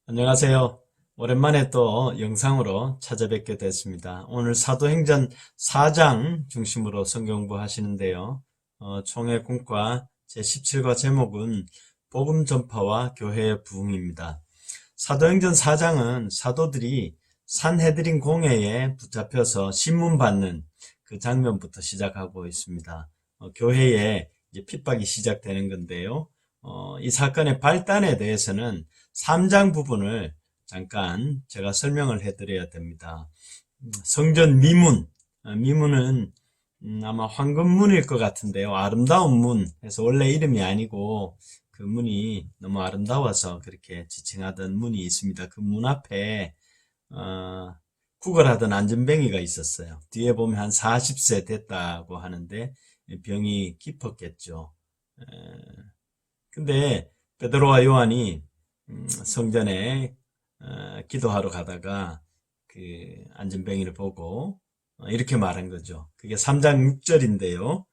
안녕하세요. 오랜만에 또 영상으로 찾아뵙게 됐습니다. 오늘 사도행전 4장 중심으로 성경부 하시는데요. 총회 공과 제17과 제목은 복음 전파와 교회의 부흥입니다. 사도행전 4장은 사도들이 산헤드린 공회에 붙잡혀서 신문 받는 그 장면부터 시작하고 있습니다. 교회에 이제 핍박이 시작되는 건데요. 이 사건의 발단에 대해서는 3장 부분을 잠깐 제가 설명을 해드려야 됩니다. 성전 미문, 미문은 아마 황금문일 것 같은데요. 아름다운 문 해서 원래 이름이 아니고 그 문이 너무 아름다워서 그렇게 지칭하던 문이 있습니다. 그 문 앞에 구걸하던 안전뱅이가 있었어요. 뒤에 보면 한 40세 됐다고 하는데 병이 깊었겠죠. 근데 베드로와 요한이 성전에 기도하러 가다가 그 안전뱅이를 보고 이렇게 말한 거죠. 그게 3장 6절인데요.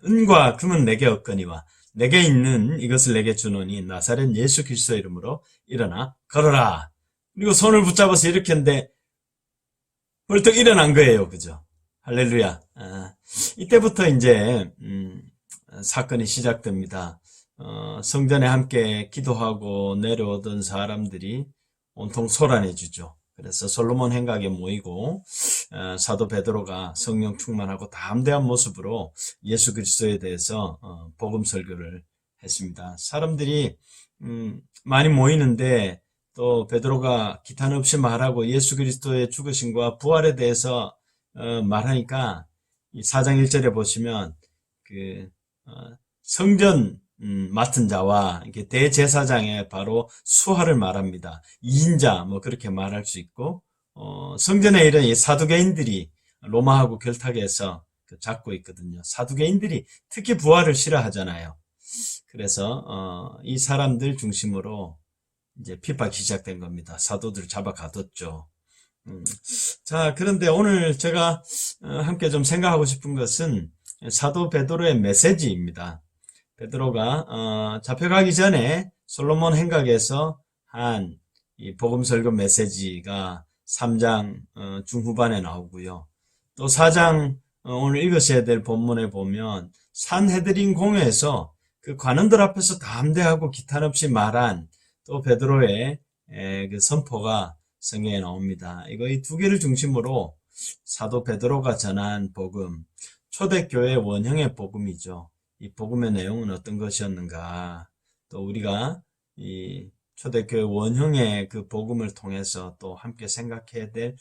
은과 금은 내게 없거니와 내게 있는 이것을 내게 주노니 나사렛 예수 그리스도 이름으로 일어나 걸어라. 그리고 손을 붙잡아서 이렇게 했는데 벌떡 일어난 거예요. 그죠? 할렐루야. 이때부터 이제 사건이 시작됩니다. 성전에 함께 기도하고 내려오던 사람들이 온통 소란해지죠. 그래서 솔로몬 행각에 모이고 사도 베드로가 성령 충만하고 담대한 모습으로 예수 그리스도에 대해서 복음 설교를 했습니다. 사람들이 많이 모이는데 또 베드로가 기탄 없이 말하고 예수 그리스도의 죽으심과 부활에 대해서 말하니까 이 4장 1절에 보시면 그 성전 맡은 자와 이렇게 대제사장의 바로 수하를 말합니다. 2인자 뭐 그렇게 말할 수 있고 성전에 이런 이 사두개인들이 로마하고 결탁해서 잡고 있거든요. 사두개인들이 특히 부활을 싫어하잖아요. 그래서 이 사람들 중심으로 이제 핍박이 시작된 겁니다. 사도들 잡아 가뒀죠. 자, 그런데 오늘 제가 함께 좀 생각하고 싶은 것은 사도 베드로의 메시지입니다. 베드로가 잡혀가기 전에 솔로몬 행각에서 한 이 복음 설교 메시지가 3장 중후반에 나오고요. 또 4장 오늘 읽으셔야 될 본문에 보면 산헤드린 공회에서 그 관원들 앞에서 담대하고 기탄 없이 말한 또 베드로의 그 선포가 성경에 나옵니다. 이 두 개를 중심으로 사도 베드로가 전한 복음, 초대교회 원형의 복음이죠. 이 복음의 내용은 어떤 것이었는가? 또 우리가 이 초대교회 원형의 그 복음을 통해서 또 함께 생각해야 될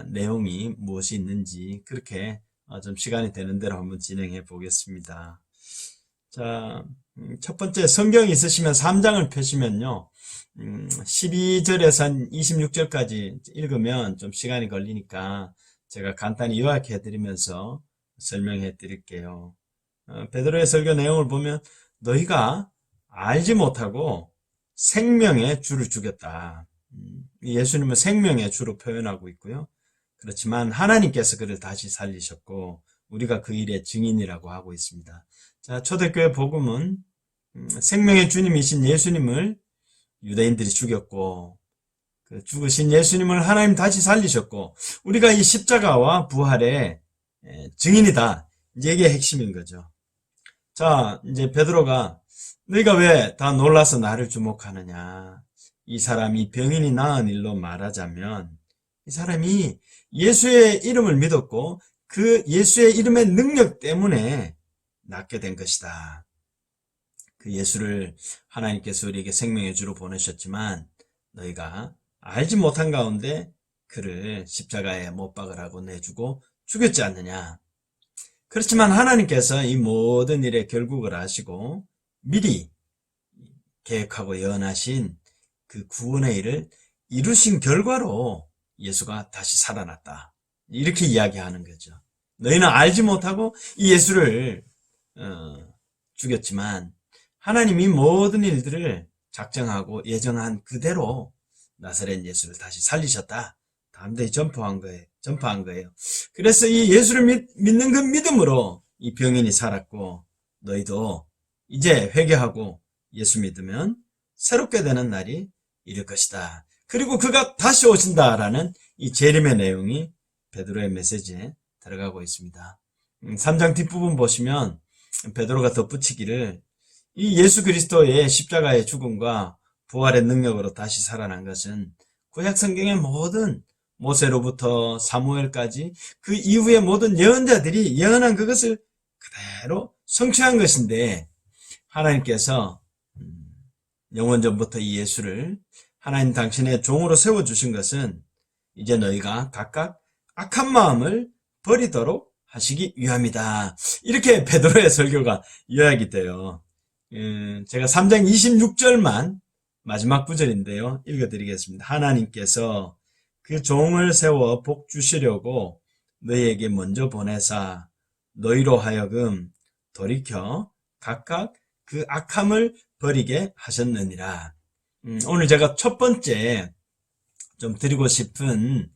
내용이 무엇이 있는지 그렇게 좀 시간이 되는 대로 한번 진행해 보겠습니다. 자, 첫 번째 성경 있으시면 3장을 펴시면요. 12절에서 한 26절까지 읽으면 좀 시간이 걸리니까 제가 간단히 요약해 드리면서 설명해 드릴게요. 베드로의 설교 내용을 보면 너희가 알지 못하고 생명의 주를 죽였다. 예수님은 생명의 주로 표현하고 있고요. 그렇지만 하나님께서 그를 다시 살리셨고 우리가 그 일의 증인이라고 하고 있습니다. 자, 초대교회 복음은 생명의 주님이신 예수님을 유대인들이 죽였고 그 죽으신 예수님을 하나님 다시 살리셨고 우리가 이 십자가와 부활의 증인이다. 이제 이게 핵심인 거죠. 자, 이제 베드로가 너희가 왜 다 놀라서 나를 주목하느냐. 이 사람이 병인이 나은 일로 말하자면 이 사람이 예수의 이름을 믿었고 그 예수의 이름의 능력 때문에 낫게 된 것이다. 그 예수를 하나님께서 우리에게 생명의 주로 보내셨지만 너희가 알지 못한 가운데 그를 십자가에 못 박으라고 내주고 죽였지 않느냐. 그렇지만 하나님께서 이 모든 일의 결국을 아시고 미리 계획하고 예언하신 그 구원의 일을 이루신 결과로 예수가 다시 살아났다. 이렇게 이야기하는 거죠. 너희는 알지 못하고 이 예수를 죽였지만 하나님이 모든 일들을 작정하고 예정한 그대로 나사렛 예수를 다시 살리셨다. 담대히 전파한 거예요. 그래서 이 예수를 믿는 그 믿음으로 이 병인이 살았고 너희도 이제 회개하고 예수 믿으면 새롭게 되는 날이 이룰 것이다. 그리고 그가 다시 오신다라는 이 재림의 내용이 베드로의 메시지에 들어가고 있습니다. 3장 뒷부분 보시면 베드로가 덧붙이기를 이 예수 그리스도의 십자가의 죽음과 부활의 능력으로 다시 살아난 것은 구약 성경의 모든 모세로부터 사무엘까지 그 이후의 모든 예언자들이 예언한 그것을 그대로 성취한 것인데 하나님께서 영원전부터 이 예수를 하나님 당신의 종으로 세워주신 것은 이제 너희가 각각 악한 마음을 버리도록 하시기 위함이다. 이렇게 베드로의 설교가 요약이 돼요. 제가 3장 26절만 마지막 구절인데요. 읽어드리겠습니다. 하나님께서 그 종을 세워 복 주시려고 너희에게 먼저 보내사 너희로 하여금 돌이켜 각각 그 악함을 버리게 하셨느니라. 오늘 제가 첫 번째 좀 드리고 싶은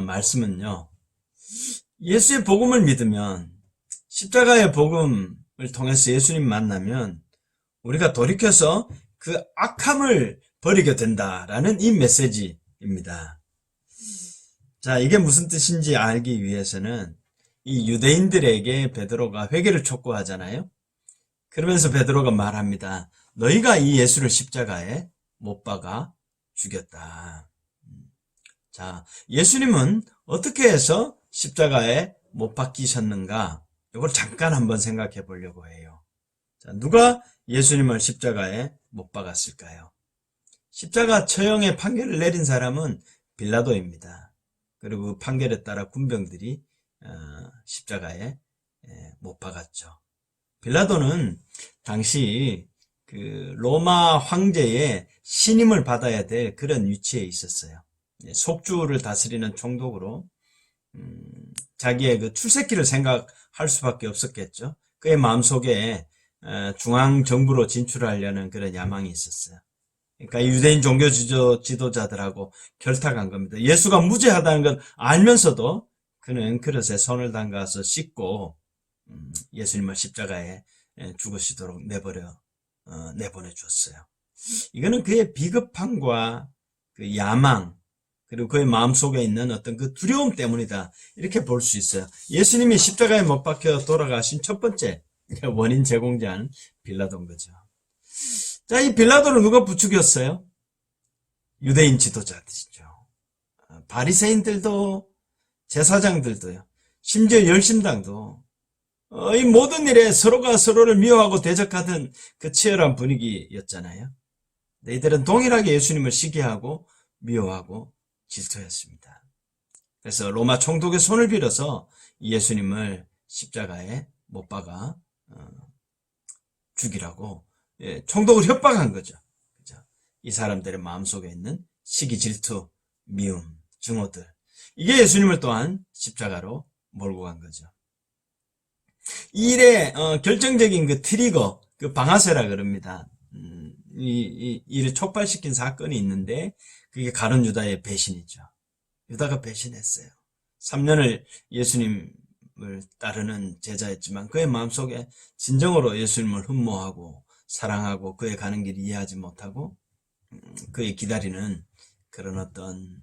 말씀은요. 예수의 복음을 믿으면 십자가의 복음을 통해서 예수님 만나면 우리가 돌이켜서 그 악함을 버리게 된다라는 이 메시지입니다. 자, 이게 무슨 뜻인지 알기 위해서는 이 유대인들에게 베드로가 회개를 촉구하잖아요. 그러면서 베드로가 말합니다. 너희가 이 예수를 십자가에 못 박아 죽였다. 자, 예수님은 어떻게 해서 십자가에 못 박히셨는가? 이걸 잠깐 한번 생각해 보려고 해요. 자, 누가 예수님을 십자가에 못 박았을까요? 십자가 처형의 판결을 내린 사람은 빌라도입니다. 그리고 그 판결에 따라 군병들이 십자가에 못 박았죠. 빌라도는 당시 그 로마 황제의 신임을 받아야 될 그런 위치에 있었어요. 속주를 다스리는 총독으로 자기의 그 출세길을 생각할 수밖에 없었겠죠. 그의 마음속에 중앙 정부로 진출하려는 그런 야망이 있었어요. 그러니까 유대인 종교 지도자들하고 결탁한 겁니다. 예수가 무죄하다는 건 알면서도 그는 그릇에 손을 담가서 씻고 예수님을 십자가에 죽으시도록 내보내주었어요. 이거는 그의 비겁함과 그 야망, 그리고 그의 마음속에 있는 어떤 그 두려움 때문이다. 이렇게 볼 수 있어요. 예수님이 십자가에 못 박혀 돌아가신 첫 번째 원인 제공자는 빌라도인 거죠. 자, 이 빌라도를 누가 부추겼어요? 유대인 지도자들이죠. 바리새인들도 제사장들도요. 심지어 열심당도 이 모든 일에 서로가 서로를 미워하고 대적하던 그 치열한 분위기였잖아요. 이들은 동일하게 예수님을 시기하고 미워하고 질투했습니다. 그래서 로마 총독의 손을 빌어서 예수님을 십자가에 못 박아 죽이라고 총독을 협박한 거죠. 그죠? 이 사람들의 마음속에 있는 시기, 질투, 미움, 증오들. 이게 예수님을 또한 십자가로 몰고 간 거죠. 이 일의 결정적인 그 트리거, 그 방아쇠라 그럽니다. 이 일을 촉발시킨 사건이 있는데 그게 가룟 유다의 배신이죠. 유다가 배신했어요. 3년을 예수님을 따르는 제자였지만 그의 마음속에 진정으로 예수님을 흠모하고 사랑하고 그의 가는 길을 이해하지 못하고 그의 기다리는 그런 어떤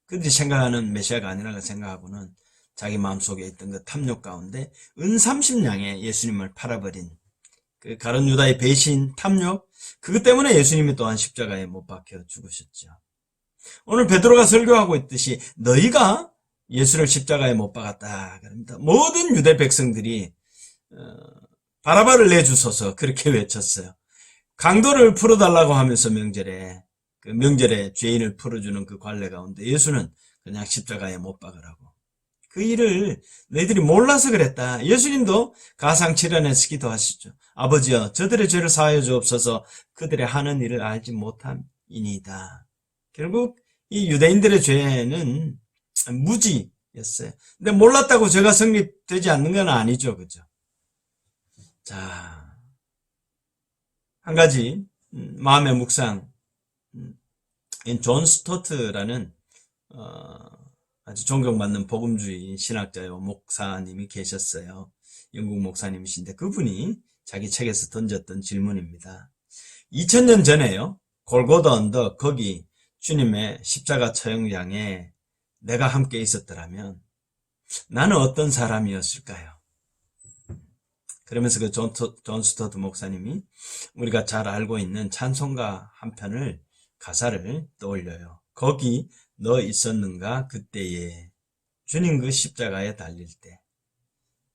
그들이 생각하는 메시아가 아니라고 생각하고는 자기 마음속에 있던 그 탐욕 가운데 은 30냥에 예수님을 팔아버린 그 가룟 유다의 배신, 탐욕, 그것 때문에 예수님이 또한 십자가에 못 박혀 죽으셨죠. 오늘 베드로가 설교하고 있듯이 너희가 예수를 십자가에 못 박았다 그럽니다. 모든 유대 백성들이 바라바를 내주소서 그렇게 외쳤어요. 강도를 풀어달라고 하면서 그 명절에 죄인을 풀어주는 그 관례 가운데 예수는 그냥 십자가에 못 박으라고. 그 일을 너희들이 몰라서 그랬다. 예수님도 가상칠언에서 기도하시죠. 아버지여 저들의 죄를 사하여 주옵소서 그들의 하는 일을 알지 못함이니이다. 결국 이 유대인들의 죄는 무지였어요. 근데 몰랐다고 죄가 성립되지 않는 건 아니죠. 그죠? 자, 한 가지 마음의 묵상. 존 스토트라는 아주 존경받는 복음주의 신학자요 목사님이 계셨어요. 영국 목사님이신데 그분이 자기 책에서 던졌던 질문입니다. 2000년 전에요. 골고다 언덕 거기 주님의 십자가 처형장에 내가 함께 있었더라면 나는 어떤 사람이었을까요? 그러면서 그 존 스토트 목사님이 우리가 잘 알고 있는 찬송가 한 편을 가사를 떠올려요. 거기 너 있었는가 그때에 주님 그 십자가에 달릴 때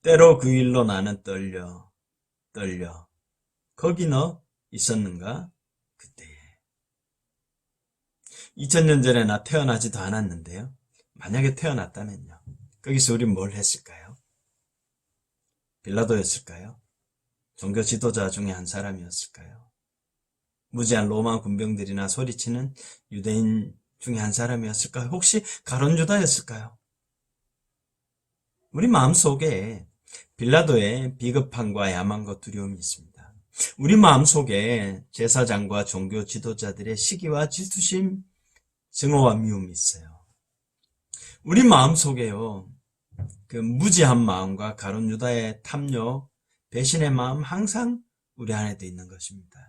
때로 그 일로 나는 떨려 거기 너 있었는가 그때에 2000년 전에 나 태어나지도 않았는데요. 만약에 태어났다면요. 거기서 우린 뭘 했을까요? 빌라도였을까요? 종교 지도자 중에 한 사람이었을까요? 무지한 로마 군병들이나 소리치는 유대인 중에 한 사람이었을까요? 혹시 가룟 유다였을까요? 우리 마음속에 빌라도의 비겁함과 야망과 두려움이 있습니다. 우리 마음속에 제사장과 종교 지도자들의 시기와 질투심, 증오와 미움이 있어요. 우리 마음속에요. 그 무지한 마음과 가룟 유다의 탐욕, 배신의 마음 항상 우리 안에도 있는 것입니다.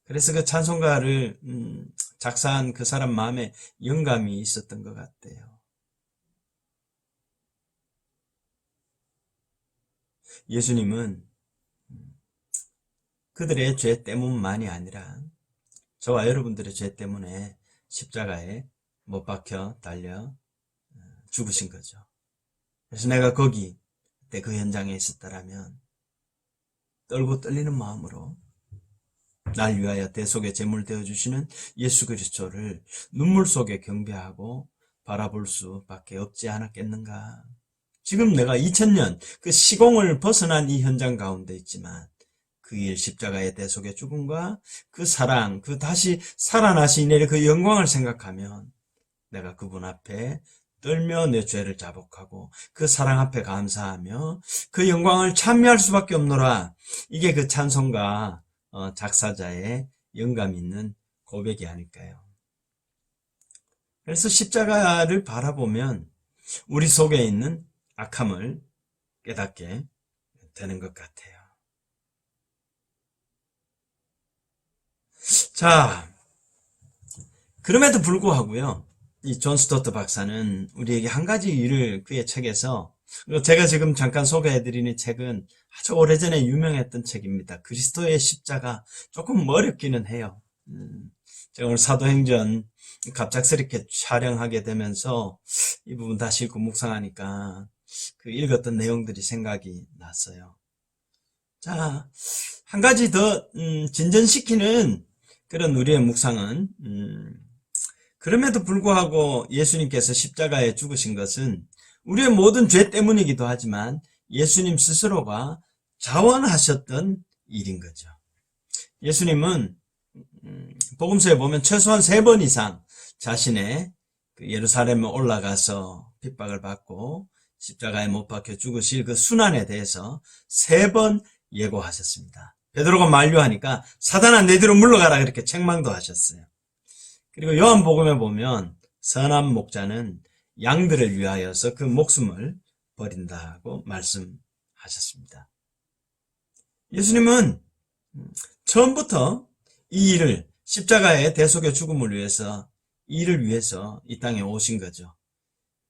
그래서 그 찬송가를 작사한 그 사람 마음에 영감이 있었던 것 같아요. 예수님은 그들의 죄 때문만이 아니라 저와 여러분들의 죄 때문에 십자가에 못 박혀 달려 죽으신 거죠. 그래서 내가 거기 그때 그 현장에 있었다라면 떨고 떨리는 마음으로 날 위하여 대속의 제물 되어주시는 예수 그리스도를 눈물 속에 경배하고 바라볼 수밖에 없지 않았겠는가. 지금 내가 2000년 그 시공을 벗어난 이 현장 가운데 있지만 그 일 십자가의 대속의 죽음과 그 사랑, 그 다시 살아나신 일의 그 영광을 생각하면 내가 그분 앞에 떨며 내 죄를 자복하고 그 사랑 앞에 감사하며 그 영광을 찬미할 수밖에 없노라. 이게 그 찬송가 작사자의 영감 있는 고백이 아닐까요? 그래서 십자가를 바라보면 우리 속에 있는 악함을 깨닫게 되는 것 같아요. 자, 그럼에도 불구하고요. 이 존 스토트 박사는 우리에게 한 가지 일을 그의 책에서 제가 지금 잠깐 소개해드리는 책은 아주 오래전에 유명했던 책입니다. 그리스도의 십자가. 조금 어렵기는 해요. 제가 오늘 사도행전 갑작스럽게 촬영하게 되면서 이 부분 다시 읽고 묵상하니까 그 읽었던 내용들이 생각이 났어요. 자, 한 가지 더 진전시키는 그런 우리의 묵상은 그럼에도 불구하고 예수님께서 십자가에 죽으신 것은 우리의 모든 죄 때문이기도 하지만 예수님 스스로가 자원하셨던 일인 거죠. 예수님은 복음서에 보면 최소한 3번 이상 자신의 예루살렘에 올라가서 핍박을 받고 십자가에 못 박혀 죽으실 그 순환에 대해서 3번 예고하셨습니다. 베드로가 만류하니까 사단아 내 뒤로 물러가라 그렇게 책망도 하셨어요. 그리고 요한복음에 보면 선한 목자는 양들을 위하여서 그 목숨을 버린다고 말씀하셨습니다. 예수님은 처음부터 이 일을 십자가의 대속의 죽음을 위해서 이 일을 위해서 이 땅에 오신 거죠.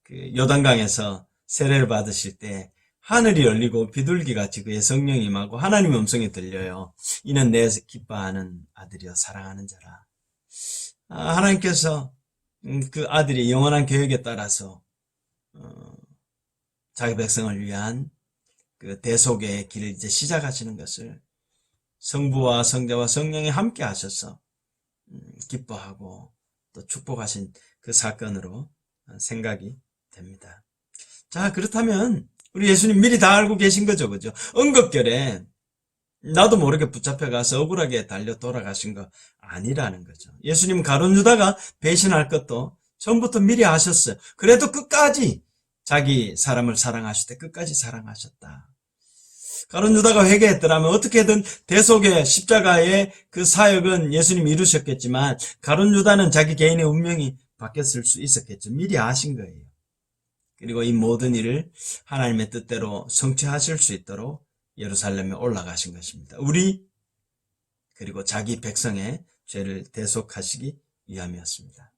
그 요단강에서 세례를 받으실 때 하늘이 열리고 비둘기같이 그의 성령이 임하고 하나님의 음성이 들려요. 이는 내 기뻐하는 아들이여 사랑하는 자라. 하나님께서 그 아들이 영원한 계획에 따라서 자기 백성을 위한 그 대속의 길을 이제 시작하시는 것을 성부와 성자와 성령이 함께 하셔서 기뻐하고 또 축복하신 그 사건으로 생각이 됩니다. 자, 그렇다면 우리 예수님 미리 다 알고 계신 거죠, 그죠? 응급결에 나도 모르게 붙잡혀가서 억울하게 달려 돌아가신 거 아니라는 거죠. 예수님 가룟 유다가 배신할 것도 처음부터 미리 아셨어요. 그래도 끝까지 자기 사람을 사랑하실 때 끝까지 사랑하셨다. 가룟 유다가 회개했더라면 어떻게든 대속의 십자가의 그 사역은 예수님이 이루셨겠지만 가룟 유다는 자기 개인의 운명이 바뀌었을 수 있었겠죠. 미리 아신 거예요. 그리고 이 모든 일을 하나님의 뜻대로 성취하실 수 있도록 예루살렘에 올라가신 것입니다. 우리 그리고 자기 백성의 죄를 대속하시기 위함이었습니다.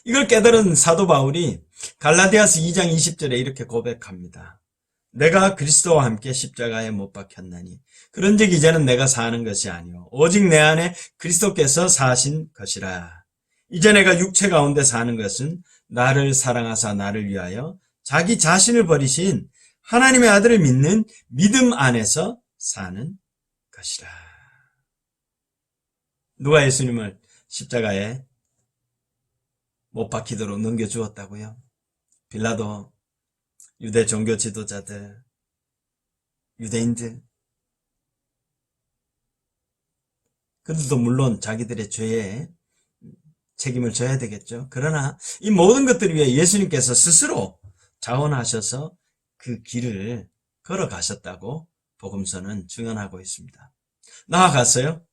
이걸 깨달은 사도 바울이 갈라디아서 2장 20절에 이렇게 고백합니다. 내가 그리스도와 함께 십자가에 못 박혔나니 그런즉 이제는 내가 사는 것이 아니요 오직 내 안에 그리스도께서 사신 것이라. 이제 내가 육체 가운데 사는 것은 나를 사랑하사 나를 위하여 자기 자신을 버리신 하나님의 아들을 믿는 믿음 안에서 사는 것이라. 누가 예수님을 십자가에 못 박히도록 넘겨주었다고요? 빌라도, 유대 종교 지도자들, 유대인들, 그들도 물론 자기들의 죄에 책임을 져야 되겠죠. 그러나 이 모든 것들을 위해 예수님께서 스스로 자원하셔서 그 길을 걸어가셨다고 복음서는 증언하고 있습니다. 나아가서요,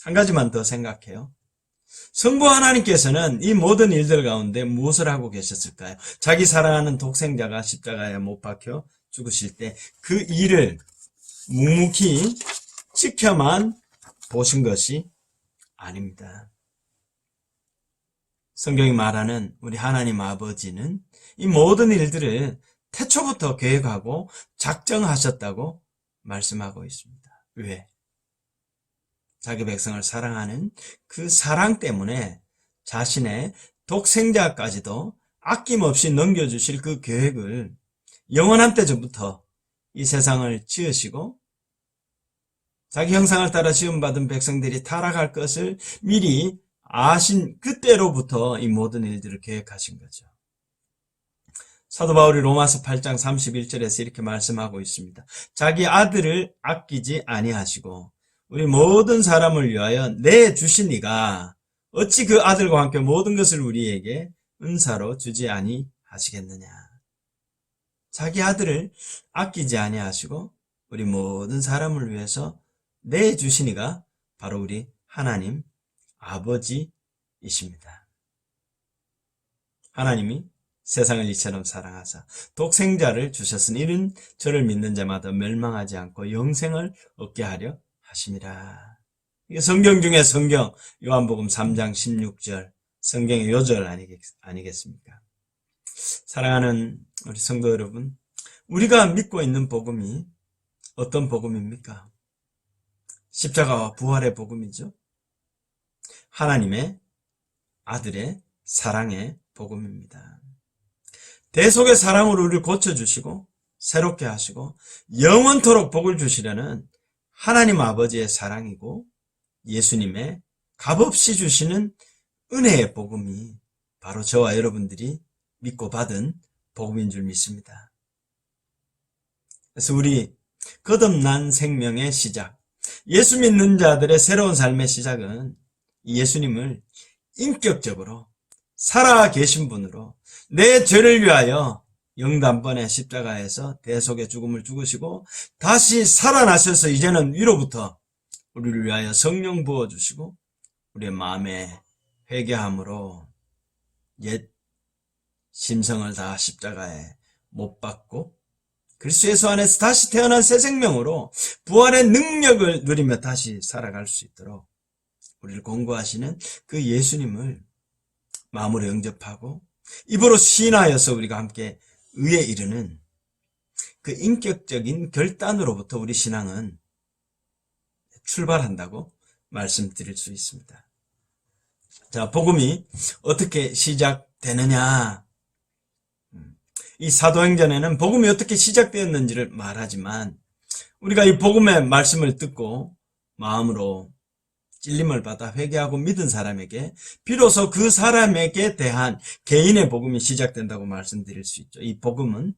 한 가지만 더 생각해요. 성부 하나님께서는 이 모든 일들 가운데 무엇을 하고 계셨을까요? 자기 사랑하는 독생자가 십자가에 못 박혀 죽으실 때 그 일을 묵묵히 지켜만 보신 것이 아닙니다. 성경이 말하는 우리 하나님 아버지는 이 모든 일들을 태초부터 계획하고 작정하셨다고 말씀하고 있습니다. 왜? 자기 백성을 사랑하는 그 사랑 때문에 자신의 독생자까지도 아낌없이 넘겨주실 그 계획을 영원한 때 전부터 이 세상을 지으시고 자기 형상을 따라 지음받은 백성들이 타락할 것을 미리 아신 그때로부터 이 모든 일들을 계획하신 거죠. 사도 바울이 로마서 8장 31절에서 이렇게 말씀하고 있습니다. 자기 아들을 아끼지 아니하시고 우리 모든 사람을 위하여 내주시니가 어찌 그 아들과 함께 모든 것을 우리에게 은사로 주지 아니하시겠느냐. 자기 아들을 아끼지 아니하시고 우리 모든 사람을 위해서 내주시니가 바로 우리 하나님 아버지이십니다. 하나님이 세상을 이처럼 사랑하사 독생자를 주셨으니 이는 저를 믿는 자마다 멸망하지 않고 영생을 얻게 하려 하심이라. 이게 성경 중에 성경, 요한복음 3장 16절, 성경의 요절 아니겠습니까? 사랑하는 우리 성도 여러분, 우리가 믿고 있는 복음이 어떤 복음입니까? 십자가와 부활의 복음이죠. 하나님의 아들의 사랑의 복음입니다. 대속의 사랑으로 우리를 고쳐주시고 새롭게 하시고 영원토록 복을 주시려는 하나님 아버지의 사랑이고 예수님의 값없이 주시는 은혜의 복음이 바로 저와 여러분들이 믿고 받은 복음인 줄 믿습니다. 그래서 우리 거듭난 생명의 시작, 예수 믿는 자들의 새로운 삶의 시작은 예수님을 인격적으로 살아 계신 분으로 내 죄를 위하여 영단번에 십자가에서 대속의 죽음을 죽으시고 다시 살아나셔서 이제는 위로부터 우리를 위하여 성령 부어주시고 우리의 마음에 회개함으로 옛 심성을 다 십자가에 못 박고 그리스도 예수 안에서 다시 태어난 새 생명으로 부활의 능력을 누리며 다시 살아갈 수 있도록 우리를 권고하시는 그 예수님을 마음으로 영접하고 입으로 시인하여서 우리가 함께 의에 이르는 그 인격적인 결단으로부터 우리 신앙은 출발한다고 말씀드릴 수 있습니다. 자, 복음이 어떻게 시작되느냐? 이 사도행전에는 복음이 어떻게 시작되었는지를 말하지만 우리가 이 복음의 말씀을 듣고 마음으로 찔림을 받아 회개하고 믿은 사람에게 비로소 그 사람에게 대한 개인의 복음이 시작된다고 말씀드릴 수 있죠. 이 복음은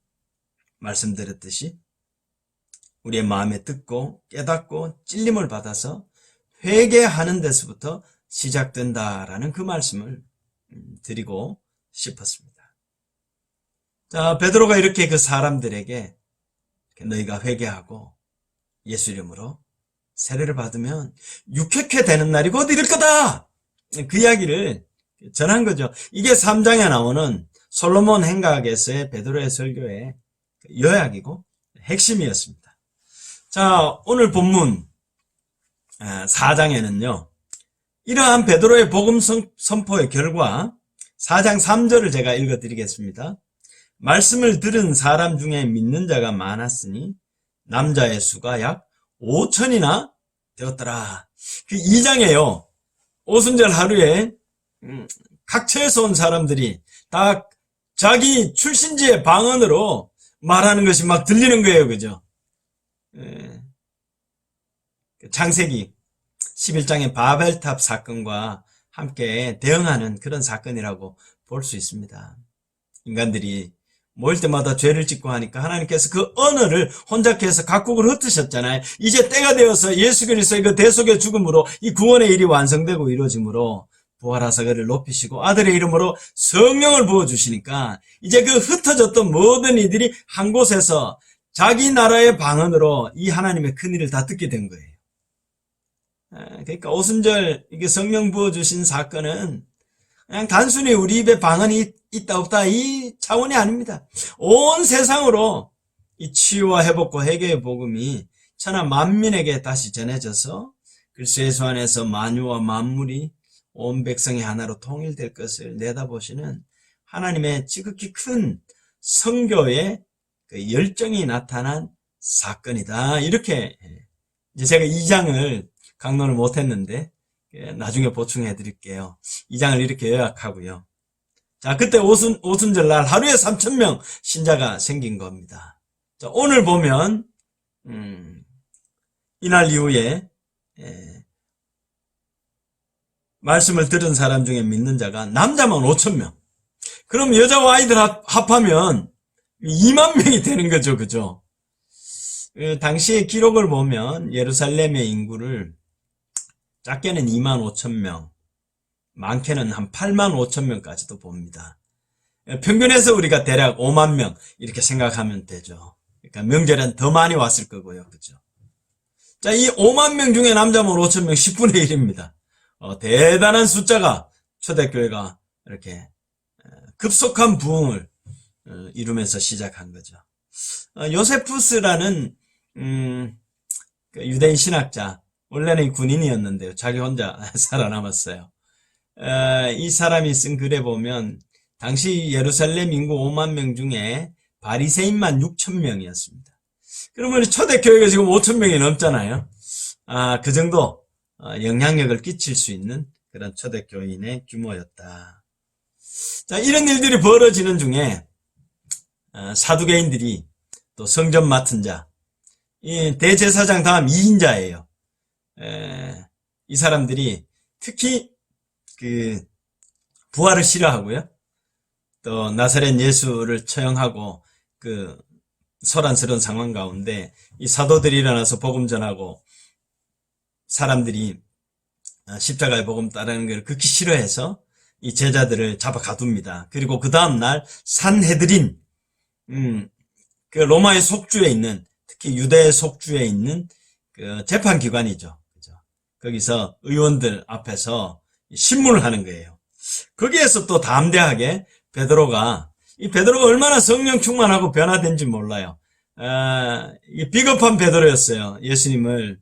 말씀드렸듯이 우리의 마음에 듣고 깨닫고 찔림을 받아서 회개하는 데서부터 시작된다라는 그 말씀을 드리고 싶었습니다. 자, 베드로가 이렇게 그 사람들에게 너희가 회개하고 예수 이름으로 세례를 받으면 육회케 되는 날이 곧 이를 거다. 그 이야기를 전한 거죠. 이게 3장에 나오는 솔로몬 행각에서의 베드로의 설교의 요약이고 핵심이었습니다. 자, 오늘 본문 4장에는요. 이러한 베드로의 복음 선포의 결과 4장 3절을 제가 읽어드리겠습니다. 말씀을 들은 사람 중에 믿는 자가 많았으니 남자의 수가 약 5천이나 되었더라. 그 2장에요. 오순절 하루에 각처에서 온 사람들이 다 자기 출신지의 방언으로 말하는 것이 막 들리는 거예요. 그죠? 창세기 11장의 바벨탑 사건과 함께 대응하는 그런 사건이라고 볼 수 있습니다. 인간들이 모일 때마다 죄를 짓고 하니까 하나님께서 그 언어를 혼잡케 해서 각국을 흩으셨잖아요. 이제 때가 되어서 예수 그리스도의 그 대속의 죽음으로 이 구원의 일이 완성되고 이루어지므로 부활하사 그를 높이시고 아들의 이름으로 성령을 부어주시니까 이제 그 흩어졌던 모든 이들이 한 곳에서 자기 나라의 방언으로 이 하나님의 큰 일을 다 듣게 된 거예요. 그러니까 오순절 이게 성령 부어주신 사건은 그냥 단순히 우리 입에 방언이 있다 없다 이 차원이 아닙니다. 온 세상으로 이 치유와 회복과 회개의 복음이 천하 만민에게 다시 전해져서 그리스도 예수 안에서 만유와 만물이 온 백성이 하나로 통일될 것을 내다보시는 하나님의 지극히 큰 선교의 그 열정이 나타난 사건이다. 이렇게 이제 제가 2장을 강론을 못했는데 나중에 보충해 드릴게요. 2장을 이렇게 요약하고요. 자, 그때 오순절날 하루에 3,000명 신자가 생긴 겁니다. 자, 오늘 보면 이날 이후에 말씀을 들은 사람 중에 믿는 자가 남자만 5,000명. 그럼 여자와 아이들 합하면 2만 명이 되는 거죠. 그죠? 당시의 기록을 보면 예루살렘의 인구를 작게는 25,000명, 많게는 한 85,000명까지도 봅니다. 평균에서 우리가 대략 5만 명 이렇게 생각하면 되죠. 그러니까 명절엔 더 많이 왔을 거고요. 그죠? 자, 이 5만 명 중에 남자면 5,000명 10분의 1입니다. 대단한 숫자가 초대교회가 이렇게 급속한 부흥을 이루면서 시작한 거죠. 요세푸스라는 유대인 신학자, 원래는 군인이었는데요. 자기 혼자 살아남았어요. 이 사람이 쓴 글에 보면 당시 예루살렘 인구 5만 명 중에 바리새인만 6,000명이었습니다. 그러면 초대교회가 지금 5,000명이 넘잖아요. 그 정도 영향력을 끼칠 수 있는 그런 초대교인의 규모였다. 자, 이런 일들이 벌어지는 중에 사두개인들이 또 성전 맡은 자, 이 대제사장 다음 2인자예요. 이 사람들이 특히 그 부활을 싫어하고요. 또 나사렛 예수를 처형하고 그 소란스러운 상황 가운데 이 사도들이 일어나서 복음 전하고 사람들이 십자가의 복음 따르는 걸 극히 싫어해서 이 제자들을 잡아 가둡니다. 그리고 그 다음날 산헤드린, 그 로마의 속주에 있는, 특히 유대의 속주에 있는 그 재판기관이죠. 그죠? 거기서 의원들 앞에서 신문을 하는 거예요. 거기에서 또 담대하게 베드로가 얼마나 성령 충만하고 변화된지 몰라요. 이 비겁한 베드로였어요. 예수님을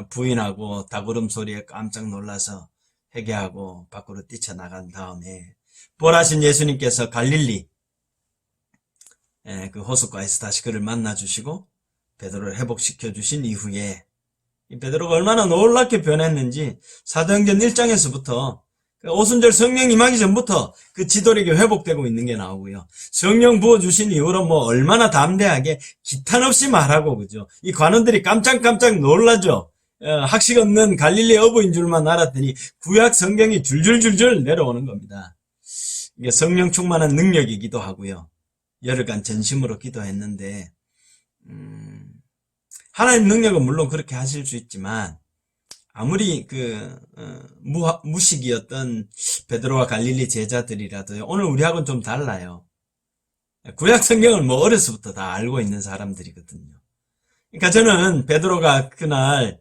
부인하고 닭울음 소리에 깜짝 놀라서 회개하고 밖으로 뛰쳐나간 다음에 부활하신 예수님께서 갈릴리 그 호숫가에서 다시 그를 만나주시고 베드로를 회복시켜 주신 이후에 이 베드로가 얼마나 놀랍게 변했는지 사도행전 1장에서부터 오순절 성령 임하기 전부터 그 지도력이 회복되고 있는 게 나오고요. 성령 부어주신 이후로 뭐 얼마나 담대하게 기탄 없이 말하고, 그죠? 이 관원들이 깜짝깜짝 놀라죠. 학식 없는 갈릴리 어부인 줄만 알았더니 구약 성경이 줄줄줄줄 내려오는 겁니다. 이게 성령 충만한 능력이기도 하고요. 열흘간 전심으로 기도했는데 하나님 능력은 물론 그렇게 하실 수 있지만 아무리 무식이었던 베드로와 갈릴리 제자들이라도요, 오늘 우리하고는 좀 달라요. 구약 성경을 뭐 어려서부터 다 알고 있는 사람들이거든요. 그러니까 저는 베드로가 그날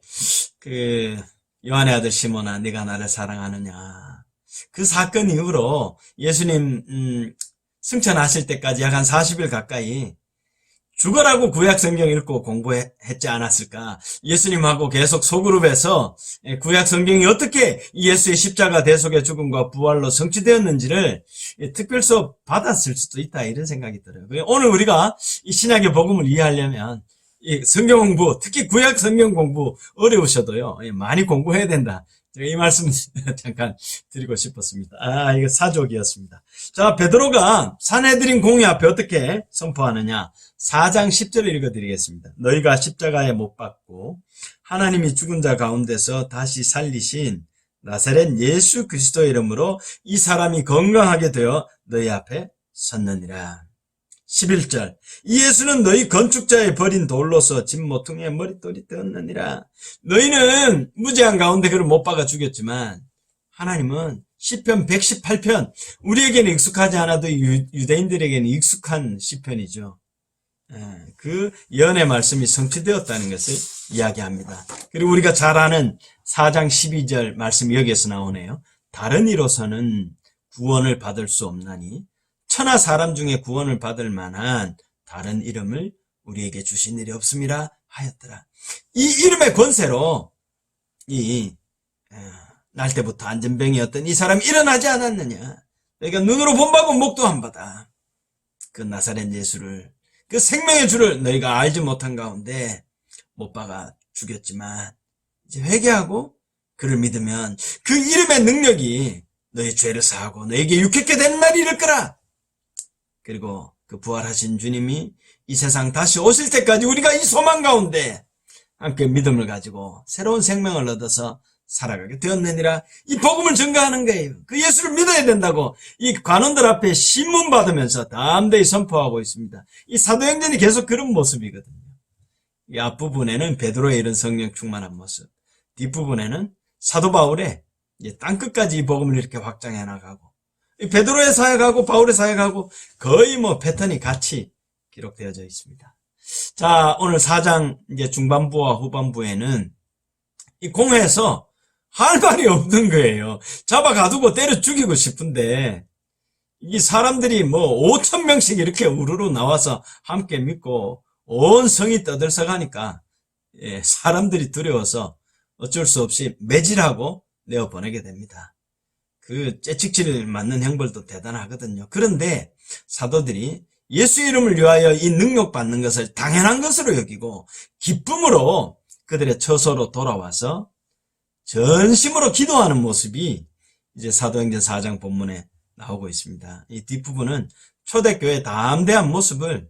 요한의 아들 시몬아 네가 나를 사랑하느냐, 그 사건 이후로 예수님 승천하실 때까지 약 한 40일 가까이 죽어라고 구약 성경 읽고 공부했지 않았을까? 예수님하고 계속 소그룹에서 구약 성경이 어떻게 예수의 십자가 대속의 죽음과 부활로 성취되었는지를 특별 수업 받았을 수도 있다, 이런 생각이 들어요. 오늘 우리가 이 신약의 복음을 이해하려면 이 성경 공부, 특히 구약 성경 공부 어려우셔도요, 많이 공부해야 된다. 제가 이 말씀 잠깐 드리고 싶었습니다. 이거 사족이었습니다. 자, 베드로가 산헤드린 공회 앞에 어떻게 선포하느냐? 4장 10절을 읽어드리겠습니다. 너희가 십자가에 못 박고 하나님이 죽은 자 가운데서 다시 살리신 나사렛 예수 그리스도의 이름으로 이 사람이 건강하게 되어 너희 앞에 섰느니라. 11절 이 예수는 너희 건축자의 버린 돌로서 집 모퉁이에 머릿돌이 되었느니라. 너희는 무죄한 가운데 그를 못 박아 죽였지만 하나님은 시편 118편, 우리에게는 익숙하지 않아도 유대인들에게는 익숙한 시편이죠. 그 예언의 말씀이 성취되었다는 것을 이야기합니다. 그리고 우리가 잘 아는 4장 12절 말씀이 여기에서 나오네요. 다른 이로서는 구원을 받을 수 없나니 천하 사람 중에 구원을 받을 만한 다른 이름을 우리에게 주신 일이 없음이라 하였더라. 이 이름의 권세로 날 때부터 안전병이었던 이 사람이 일어나지 않았느냐. 그러니까 눈으로 본바고 목도 안 받아. 그 나사렛 예수를, 그 생명의 주를 너희가 알지 못한 가운데 못 박아 죽였지만 이제 회개하고 그를 믿으면 그 이름의 능력이 너희 죄를 사하고 너에게 유쾌케 되는 날이 이를 거라. 그리고 그 부활하신 주님이 이 세상 다시 오실 때까지 우리가 이 소망 가운데 함께 믿음을 가지고 새로운 생명을 얻어서 살아가게 되었느니라. 이 복음을 전가하는 거예요. 그 예수를 믿어야 된다고 이 관원들 앞에 신문 받으면서 담대히 선포하고 있습니다. 이 사도행전이 계속 그런 모습이거든요. 이 앞부분에는 베드로의 이런 성령 충만한 모습, 뒷부분에는 사도 바울의 땅끝까지 이 복음을 이렇게 확장해 나가고, 베드로의 사역하고 바울의 사역하고 거의 패턴이 같이 기록되어져 있습니다. 자, 오늘 4장 이제 중반부와 후반부에는 이 공회에서 할 말이 없는 거예요. 잡아 가두고 때려 죽이고 싶은데 이 사람들이 5,000명씩 이렇게 우르르 나와서 함께 믿고 온 성이 떠들썩하니까 사람들이 두려워서 어쩔 수 없이 매질하고 내어보내게 됩니다. 그 째찍질 맞는 형벌도 대단하거든요. 그런데 사도들이 예수 이름을 위하여 이 능력 받는 것을 당연한 것으로 여기고 기쁨으로 그들의 처소로 돌아와서 전심으로 기도하는 모습이 이제 사도행전 4장 본문에 나오고 있습니다. 이 뒷부분은 초대교회의 담대한 모습을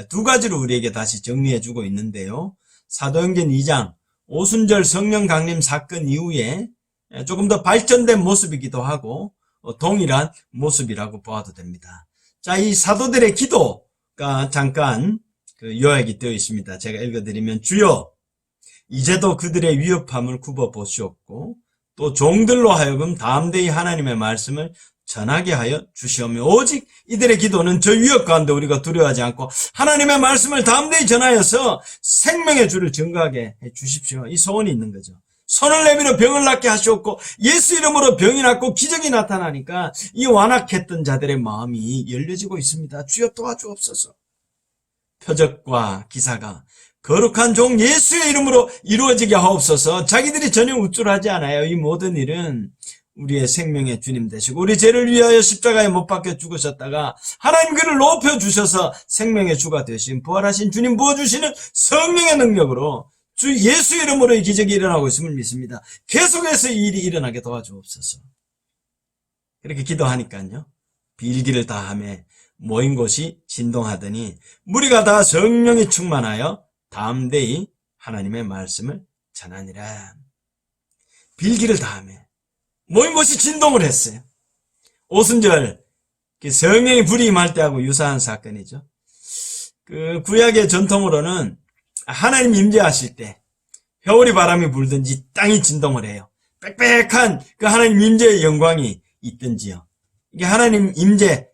두 가지로 우리에게 다시 정리해 주고 있는데요. 사도행전 2장 오순절 성령 강림 사건 이후에 조금 더 발전된 모습이기도 하고 동일한 모습이라고 보아도 됩니다. 자, 이 사도들의 기도가 잠깐 요약이 되어 있습니다. 제가 읽어드리면 주여 이제도 그들의 위협함을 굽어 보시옵고 또 종들로 하여금 담대히 하나님의 말씀을 전하게 하여 주시오며 오직 이들의 기도는 저 위협 가운데 우리가 두려워하지 않고 하나님의 말씀을 담대히 전하여서 생명의 주를 증거하게 해 주십시오. 이 소원이 있는 거죠. 손을 내밀어 병을 낫게 하시옵고 예수 이름으로 병이 낫고 기적이 나타나니까 이 완악했던 자들의 마음이 열려지고 있습니다. 주여 도와주옵소서. 표적과 기사가 거룩한 종 예수의 이름으로 이루어지게 하옵소서. 자기들이 전혀 우쭐하지 않아요. 이 모든 일은 우리의 생명의 주님 되시고 우리 죄를 위하여 십자가에 못 박혀 죽으셨다가 하나님 그를 높여주셔서 생명의 주가 되신 부활하신 주님 부어주시는 성령의 능력으로 주 예수 이름으로 이 기적이 일어나고 있음을 믿습니다. 계속해서 이 일이 일어나게 도와주옵소서. 그렇게 기도하니까요. 빌기를 다하며 모인 곳이 진동하더니 무리가 다 성령이 충만하여 담대히 하나님의 말씀을 전하니라. 빌기를 다하며 모인 곳이 진동을 했어요. 오순절 성령이 불이 임할 때하고 유사한 사건이죠. 그 구약의 전통으로는 하나님 임재하실 때 회오리 바람이 불든지 땅이 진동을 해요. 빽빽한 그 하나님 임재의 영광이 있든지요. 이게 하나님 임재,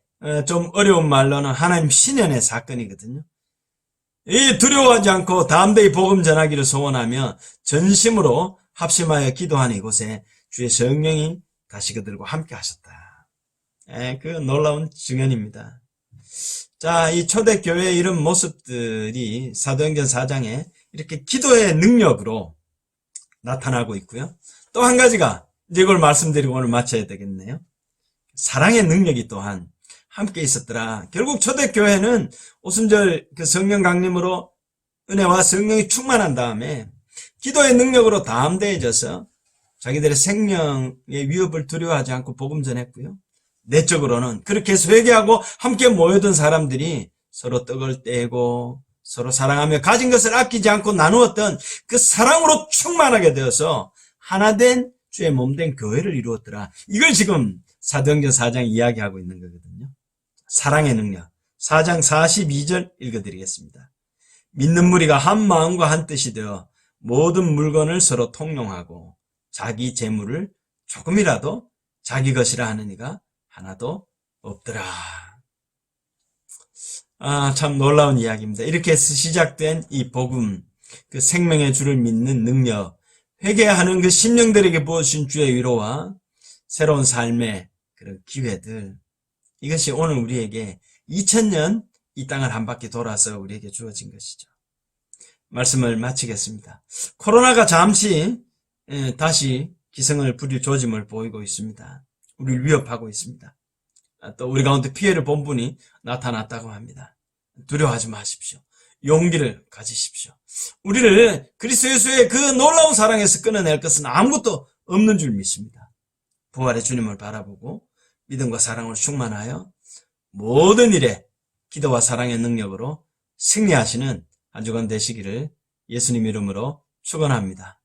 좀 어려운 말로는 하나님 신현의 사건이거든요. 이 두려워하지 않고 담대히 복음 전하기를 소원하며 전심으로 합심하여 기도하는 이곳에 주의 성령이 다시 그들과 함께 하셨다. 그 놀라운 증언입니다. 자, 이 초대교회의 이런 모습들이 사도행전 4장에 이렇게 기도의 능력으로 나타나고 있고요. 또 한 가지가, 이제 이걸 말씀드리고 오늘 마쳐야 되겠네요. 사랑의 능력이 또한 함께 있었더라. 결국 초대교회는 오순절 그 성령 강림으로 은혜와 성령이 충만한 다음에 기도의 능력으로 담대해져서 자기들의 생명의 위협을 두려워하지 않고 복음 전했고요. 내적으로는 그렇게 해서 회개하고 함께 모여든 사람들이 서로 떡을 떼고 서로 사랑하며 가진 것을 아끼지 않고 나누었던 그 사랑으로 충만하게 되어서 하나된 주의 몸된 교회를 이루었더라. 이걸 지금 사도행전 4장 이야기하고 있는 거거든요. 사랑의 능력. 4장 42절 읽어드리겠습니다. 믿는 무리가 한 마음과 한 뜻이 되어 모든 물건을 서로 통용하고 자기 재물을 조금이라도 자기 것이라 하는 이가 하나도 없더라. 참 놀라운 이야기입니다. 이렇게 해서 시작된 이 복음, 그 생명의 주를 믿는 능력, 회개하는 그 심령들에게 부어주신 주의 위로와 새로운 삶의 그런 기회들, 이것이 오늘 우리에게 2000년 이 땅을 한 바퀴 돌아서 우리에게 주어진 것이죠. 말씀을 마치겠습니다. 코로나가 잠시 다시 기승을 부릴 조짐을 보이고 있습니다. 우리를 위협하고 있습니다. 또 우리 가운데 피해를 본 분이 나타났다고 합니다. 두려워하지 마십시오. 용기를 가지십시오. 우리를 그리스도 예수의 그 놀라운 사랑에서 끊어낼 것은 아무것도 없는 줄 믿습니다. 부활의 주님을 바라보고 믿음과 사랑으로 충만하여 모든 일에 기도와 사랑의 능력으로 승리하시는 한 주간 되시기를 예수님 이름으로 축원합니다.